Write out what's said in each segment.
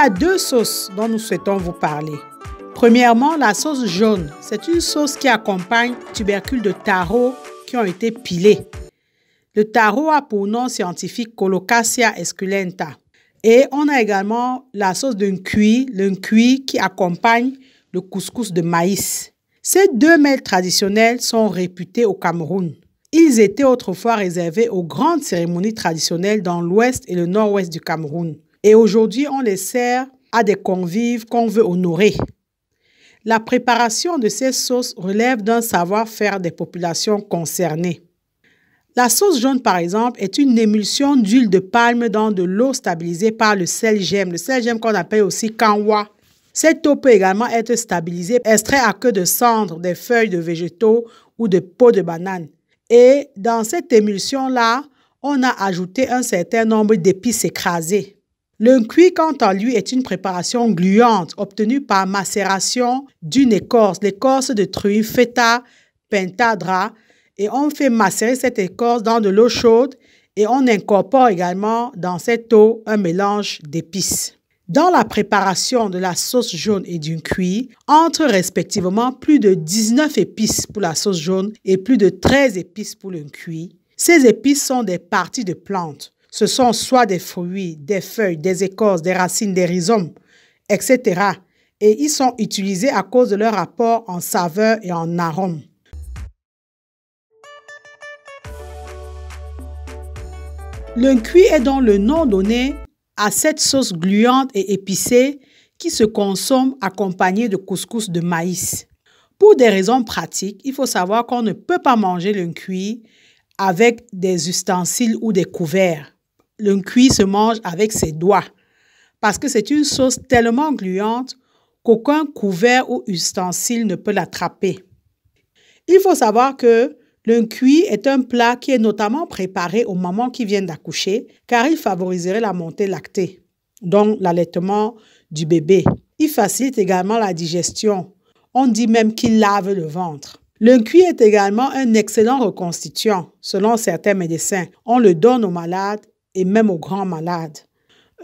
a deux sauces dont nous souhaitons vous parler. Premièrement, la sauce jaune. C'est une sauce qui accompagne tubercules de taro qui ont été pilés. Le taro a pour nom scientifique Colocasia esculenta. Et on a également la sauce d'un cuit, le cuit qui accompagne le couscous de maïs. Ces deux mets traditionnels sont réputés au Cameroun. Ils étaient autrefois réservés aux grandes cérémonies traditionnelles dans l'ouest et le nord-ouest du Cameroun. Et aujourd'hui, on les sert à des convives qu'on veut honorer. La préparation de ces sauces relève d'un savoir-faire des populations concernées. La sauce jaune, par exemple, est une émulsion d'huile de palme dans de l'eau stabilisée par le sel gemme. Le sel gemme qu'on appelle aussi kanwa. Cette eau peut également être stabilisée, extrait à queue de cendre des feuilles de végétaux ou de peaux de banane. Et dans cette émulsion-là, on a ajouté un certain nombre d'épices écrasées. Le cuit, quant à lui, est une préparation gluante obtenue par macération d'une écorce, l'écorce de Triumpheta pentadra. Et on fait macérer cette écorce dans de l'eau chaude et on incorpore également dans cette eau un mélange d'épices. Dans la préparation de la sauce jaune et du cuit, entre respectivement plus de 19 épices pour la sauce jaune et plus de 13 épices pour le cuit. Ces épices sont des parties de plantes. Ce sont soit des fruits, des feuilles, des écorces, des racines, des rhizomes, etc. Et ils sont utilisés à cause de leur apport en saveur et en arôme. Le cuit est donc le nom donné à cette sauce gluante et épicée qui se consomme accompagnée de couscous de maïs. Pour des raisons pratiques, il faut savoir qu'on ne peut pas manger le cuit avec des ustensiles ou des couverts. Le cuit se mange avec ses doigts parce que c'est une sauce tellement gluante qu'aucun couvert ou ustensile ne peut l'attraper. Il faut savoir que le cuit est un plat qui est notamment préparé aux mamans qui viennent d'accoucher car il favoriserait la montée lactée, donc l'allaitement du bébé. Il facilite également la digestion. On dit même qu'il lave le ventre. Le cuit est également un excellent reconstituant, selon certains médecins. On le donne aux malades et même aux grands malades.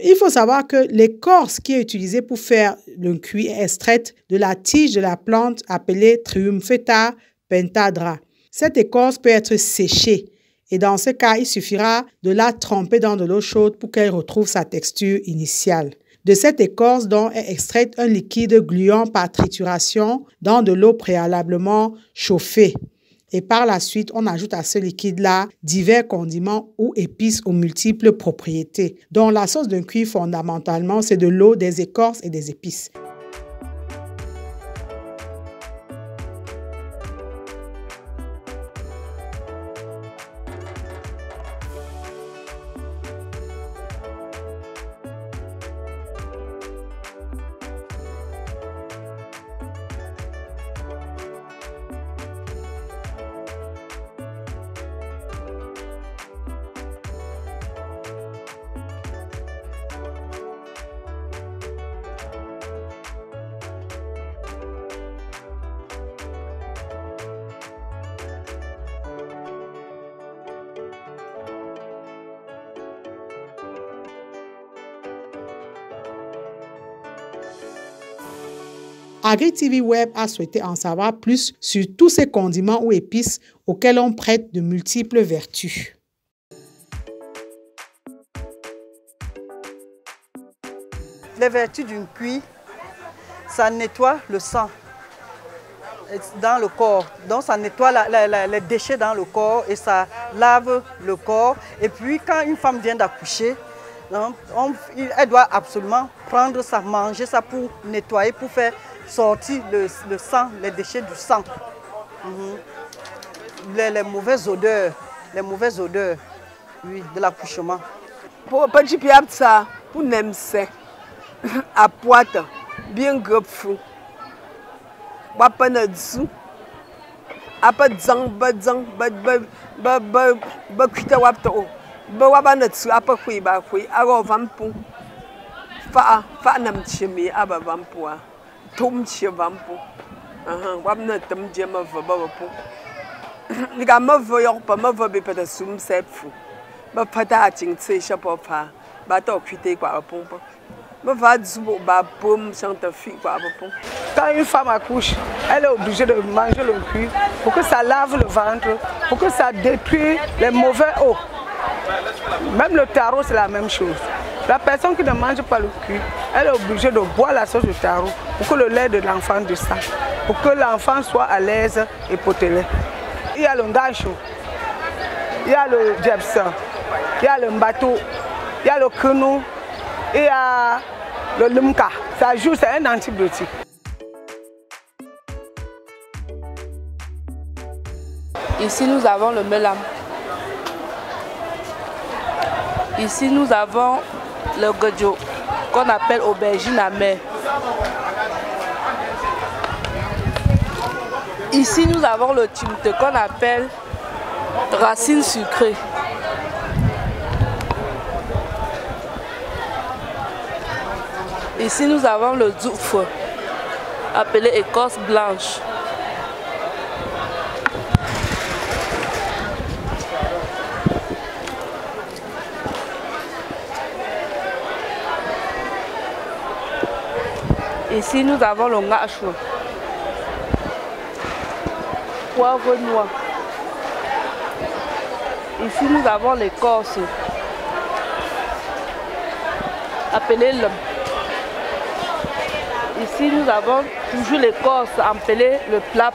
Il faut savoir que l'écorce qui est utilisée pour faire le cuit est extraite de la tige de la plante appelée Triumpheta pentadra. Cette écorce peut être séchée et dans ce cas, il suffira de la tremper dans de l'eau chaude pour qu'elle retrouve sa texture initiale. De cette écorce donc est extrait un liquide gluant par trituration dans de l'eau préalablement chauffée. Et par la suite, on ajoute à ce liquide-là divers condiments ou épices aux multiples propriétés. Donc la sauce d'un cuit, fondamentalement, c'est de l'eau, des écorces et des épices. AgriTV Web a souhaité en savoir plus sur tous ces condiments ou épices auxquels on prête de multiples vertus. Les vertus d'une cuit, ça nettoie le sang dans le corps. Donc ça nettoie les déchets dans le corps et ça lave le corps. Et puis quand une femme vient d'accoucher, elle doit absolument prendre ça, manger ça pour nettoyer, pour faire sortir le sang, les déchets du sang. Les mauvaises odeurs, oui, de l'accouchement. Pour petit piab ça, pour n'aimer à poite, bien greffou. Pas de dessous. Après zang, quitter wapto. Wabana dessus, après kui, alors vampou. Fa nam chimé, aba vampoa. Tom chivampo. Wabna tam jema vabapo. Ni ga ma voyons pas ma vabe pas de sepfou. Ma pata ching tse chapopa. Bato quitter quoi pompe. Quand une femme accouche, elle est obligée de manger le cuit pour que ça lave le ventre, pour que ça détruise les mauvais eaux. Même le taro, c'est la même chose. La personne qui ne mange pas le cuit, elle est obligée de boire la sauce de taro pour que le lait de l'enfant descende, pour que l'enfant soit à l'aise et potelé. Il y a le ngacho, il y a le jepsa, il y a le mbato, il y a le quenou, il y a le lumka. Ça joue, c'est un antibiotique. Ici, nous avons le melam. Ici, nous avons le gojo, qu'on appelle aubergine amère. Ici, nous avons le timte, qu'on appelle racine sucrée. Ici, nous avons le zouf, appelé écorce blanche. Ici, nous avons le ngacho, poivre noir. Ici, nous avons l'écorce, appelée l'homme. Ici, nous avons toujours l'écorce, appelée le plat.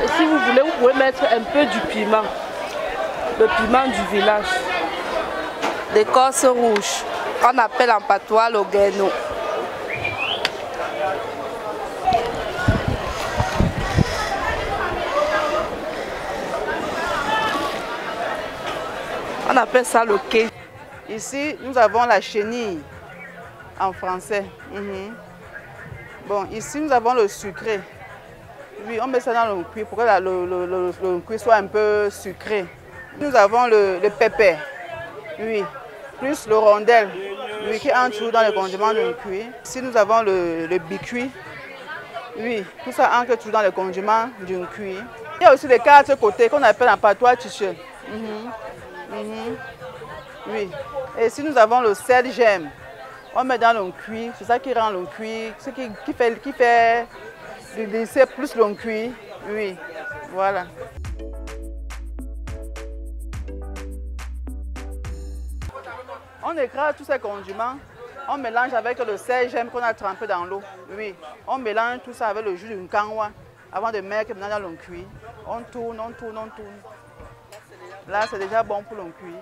Et si vous voulez, vous pouvez mettre un peu du piment, le piment du village. L'écorce rouge, qu'on appelle en patois le guéno. On appelle ça le quai. Ici, nous avons la chenille en français. Bon, ici, nous avons le sucré. Oui, on met ça dans le cuit pour que le cuit soit un peu sucré. Nous avons le pépé, oui, plus le rondelle, oui, qui entre dans le condiment du cuit. Ici, nous avons le bicuit. Oui, tout ça entre tout dans le condiment du cuit. Il y a aussi les 4 côtés qu'on appelle en patois tiché. Oui. Et ici, nous avons le sel gemme. On met dans le cuit, c'est ça qui rend le cuit, ce qui fait du dessert plus le cuit. Oui, voilà. On écrase tous ces condiments, on mélange avec le sel gemme qu'on a trempé dans l'eau. Oui, on mélange tout ça avec le jus d'une canwa avant de mettre dans le cuit. On tourne. Là, c'est déjà bon pour le cuit.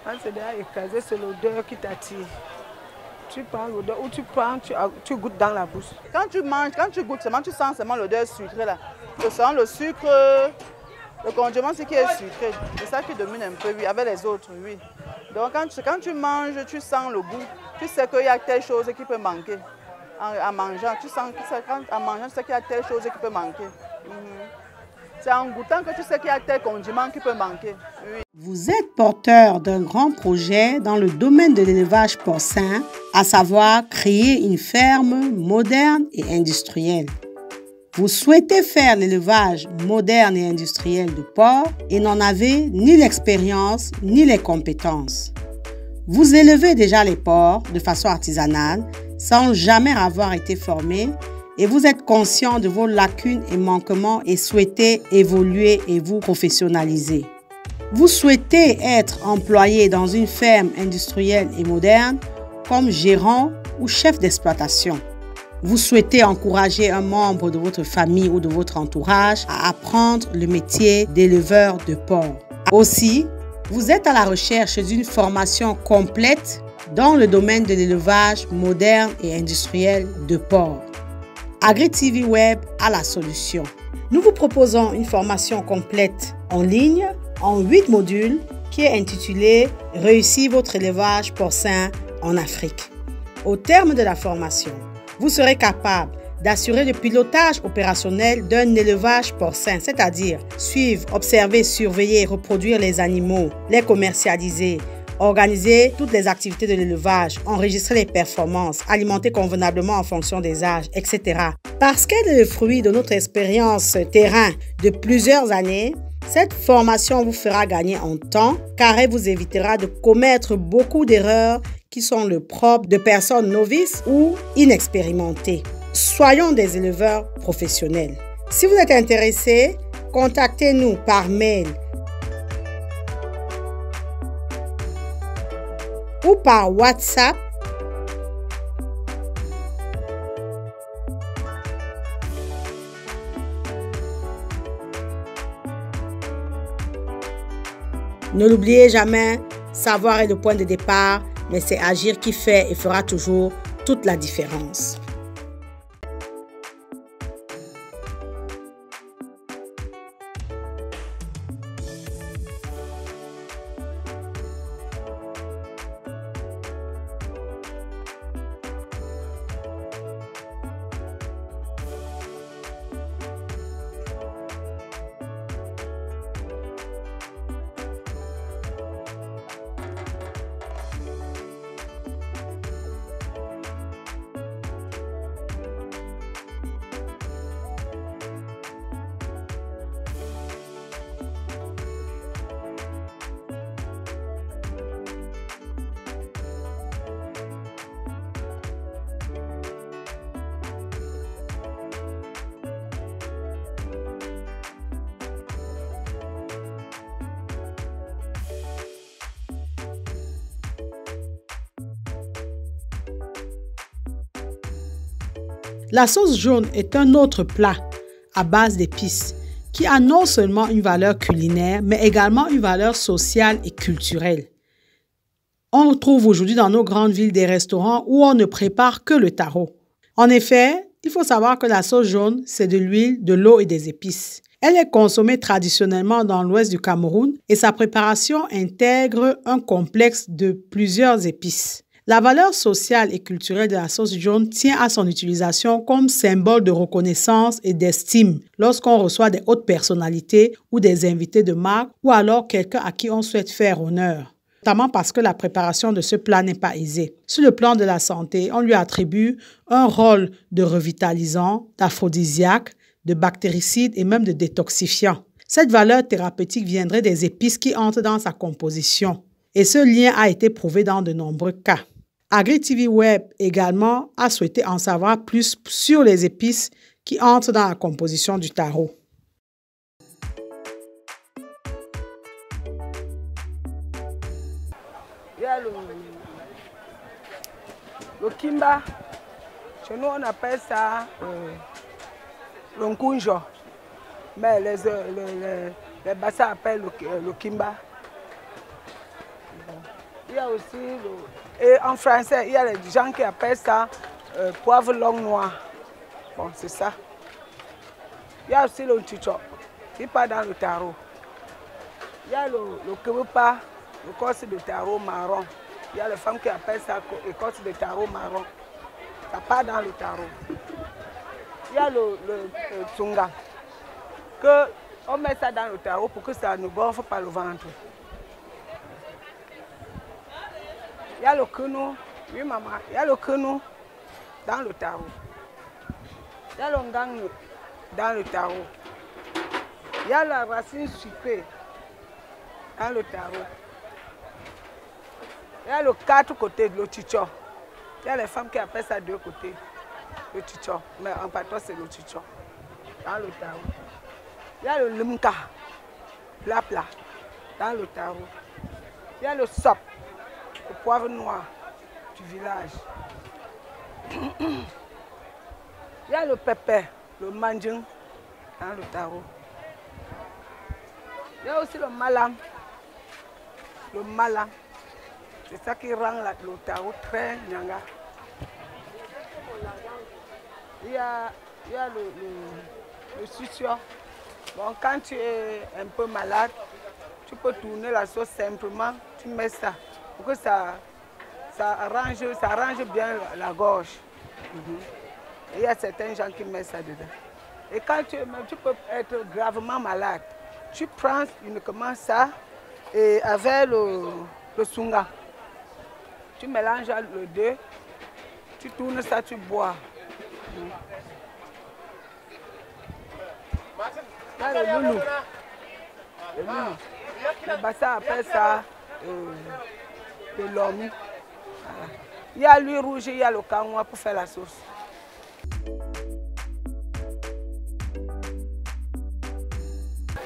Quand c'est déjà écrasé, c'est l'odeur qui t'attire. Tu prends l'odeur ou tu prends, tu goûtes dans la bouche. Quand tu manges, quand tu goûtes seulement, tu sens seulement l'odeur sucrée là. Tu sens le sucre, le condiment, c'est qui est sucré. C'est ça qui domine un peu, oui, avec les autres, oui. Donc quand tu manges, tu sens le goût. Tu sais qu'il y a telle chose qui peut manquer. En mangeant, tu sens en mangeant, tu sais qu'il y a telle chose qui peut manquer. C'est en goûtant que tu sais qu'il y a tel condiment qui peut manquer. Oui. Vous êtes porteur d'un grand projet dans le domaine de l'élevage porcin, à savoir créer une ferme moderne et industrielle. Vous souhaitez faire l'élevage moderne et industriel de porcs et n'en avez ni l'expérience ni les compétences. Vous élevez déjà les porcs de façon artisanale sans jamais avoir été formé et vous êtes conscient de vos lacunes et manquements et souhaitez évoluer et vous professionnaliser. Vous souhaitez être employé dans une ferme industrielle et moderne comme gérant ou chef d'exploitation. Vous souhaitez encourager un membre de votre famille ou de votre entourage à apprendre le métier d'éleveur de porcs. Aussi, vous êtes à la recherche d'une formation complète dans le domaine de l'élevage moderne et industriel de porcs. AgriTV Web a la solution. Nous vous proposons une formation complète en ligne en 8 modules qui est intitulée « Réussir votre élevage porcin en Afrique ». Au terme de la formation, vous serez capable d'assurer le pilotage opérationnel d'un élevage porcin, c'est-à-dire suivre, observer, surveiller, reproduire les animaux, les commercialiser, organiser toutes les activités de l'élevage, enregistrer les performances, alimenter convenablement en fonction des âges, etc. Parce qu'elle est le fruit de notre expérience terrain de plusieurs années, Cette formation vous fera gagner en temps car elle vous évitera de commettre beaucoup d'erreurs qui sont le propre de personnes novices ou inexpérimentées. Soyons des éleveurs professionnels. Si vous êtes intéressé, contactez-nous par mail ou par WhatsApp . Ne l'oubliez jamais, savoir est le point de départ, mais c'est agir qui fait et fera toujours toute la différence. La sauce jaune est un autre plat à base d'épices qui a non seulement une valeur culinaire, mais également une valeur sociale et culturelle. On trouve aujourd'hui dans nos grandes villes des restaurants où on ne prépare que le taro. En effet, il faut savoir que la sauce jaune, c'est de l'huile, de l'eau et des épices. Elle est consommée traditionnellement dans l'ouest du Cameroun et sa préparation intègre un complexe de plusieurs épices. La valeur sociale et culturelle de la sauce jaune tient à son utilisation comme symbole de reconnaissance et d'estime lorsqu'on reçoit des hautes personnalités ou des invités de marque ou alors quelqu'un à qui on souhaite faire honneur. Notamment parce que la préparation de ce plat n'est pas aisée. Sur le plan de la santé, on lui attribue un rôle de revitalisant, d'aphrodisiaque, de bactéricide et même de détoxifiant. Cette valeur thérapeutique viendrait des épices qui entrent dans sa composition. Et ce lien a été prouvé dans de nombreux cas. AgriTV Web également a souhaité en savoir plus sur les épices qui entrent dans la composition du taro. Il y a le kimba. Chez nous, on appelle ça le nkunjo. Mais les bassins appellent le kimba. Il y a aussi, et en français, il y a les gens qui appellent ça poivre longue noire. Bon, c'est ça. Il y a aussi le nchicho, qui part dans le taro. Il y a le kebupa, l'écorce de taro marron. Il y a les femmes qui appellent ça écorce de taro marron. Ça part dans le taro. Il y a le tsunga, on met ça dans le taro pour que ça ne gonfle pas le ventre. Il y a le quenou, oui maman, il y a le quenou dans le taro. Il y a le ngang dans le taro. Il y a la racine sucrée dans le taro. Il y a le 4 côtés de l'ochicho. Il y a les femmes qui appellent ça 2 côtés, le chicho. Mais en patois, c'est le chicho dans le taro. Il y a le limka, plat plat, dans le taro. Il y a le sop, le poivre noir du village. Il y a le pépé, le mandjing, dans le taro. Il y a aussi le malam. Le malam. C'est ça qui rend le taro très nyanga. Il y a le sucre. Bon, quand tu es un peu malade, tu peux tourner la sauce simplement, tu mets ça pour que ça arrange bien la gorge. Et il y a certains gens qui mettent ça dedans. Et quand tu peux être gravement malade, tu prends uniquement ça et avec le sunga. Tu mélanges le deux, tu tournes ça, tu bois. Là, le loulou. Le Bassa appelle ça de l'homme. Il y a l'huile rouge, il y a le kangoua pour faire la sauce.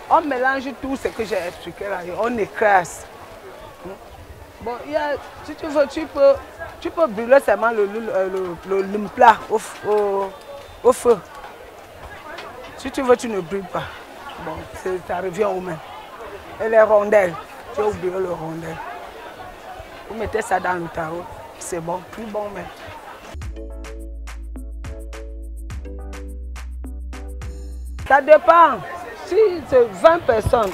On mélange tout ce que j'ai expliqué là, on écrase. Bon, si tu veux, tu peux brûler seulement le plat au feu. Si tu veux, tu ne brûles pas. Bon, ça revient au même. Et les rondelles, tu as oublié le rondelle. Vous mettez ça dans le tarot, c'est bon, plus bon même. Ça dépend. Si c'est 20 personnes,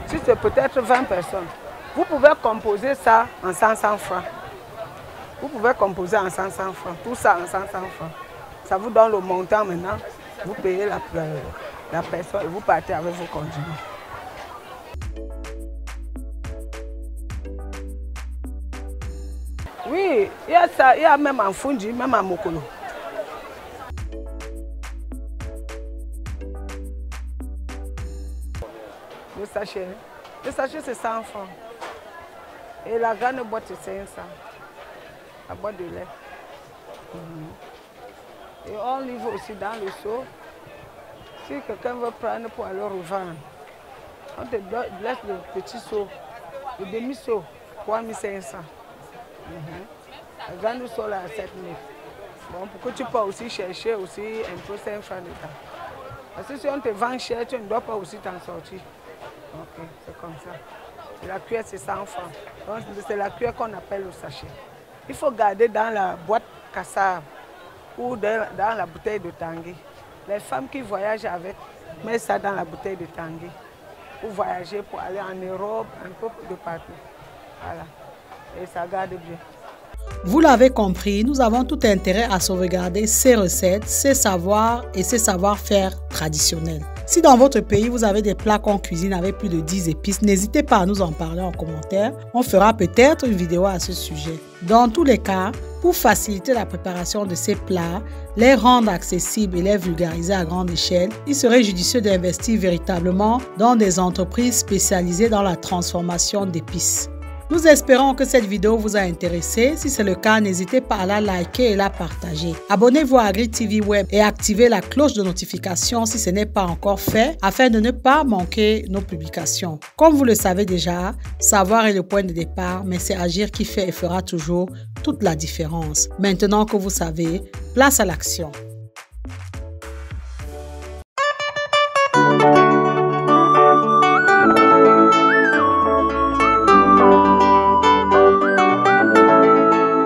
si c'est peut-être 20 personnes, vous pouvez composer ça en 500 francs. Vous pouvez composer en 500 francs, tout ça en 500 francs. Ça vous donne le montant maintenant. Vous payez la personne et vous partez avec vos condiments. Oui, il y a ça, il y a même en Fundi, même en Mokolo. Le sachet c'est 100 francs. Et la grande boîte c'est 500. La boîte de lait. Et on livre aussi dans le seau. Si quelqu'un veut prendre pour aller revendre, on te laisse le petit seau, le demi-seau, 3500. Le grand seau là à 7000. Bon, pour que tu peux aussi chercher aussi un peu 5 francs de temps. Parce que si on te vend cher, tu ne dois pas aussi t'en sortir. Ok, c'est comme ça. Et la cuillère c'est 100 francs. Donc c'est la cuillère qu'on appelle le sachet. Il faut garder dans la boîte cassave ou dans la bouteille de Tanguy. Les femmes qui voyagent avec, mettent ça dans la bouteille de Tanguy. Pour voyager, pour aller en Europe, un peu de partout. Voilà. Et ça garde bien. Vous l'avez compris, nous avons tout intérêt à sauvegarder ces recettes, ces savoirs et ces savoir-faire traditionnels. Si dans votre pays, vous avez des plats qu'on cuisine avec plus de 10 épices, n'hésitez pas à nous en parler en commentaire. On fera peut-être une vidéo à ce sujet. Dans tous les cas, pour faciliter la préparation de ces plats, les rendre accessibles et les vulgariser à grande échelle, il serait judicieux d'investir véritablement dans des entreprises spécialisées dans la transformation d'épices. Nous espérons que cette vidéo vous a intéressé. Si c'est le cas, n'hésitez pas à la liker et la partager. Abonnez-vous à Agri TV Web et activez la cloche de notification si ce n'est pas encore fait afin de ne pas manquer nos publications. Comme vous le savez déjà, savoir est le point de départ, mais c'est agir qui fait et fera toujours toute la différence. Maintenant que vous savez, place à l'action.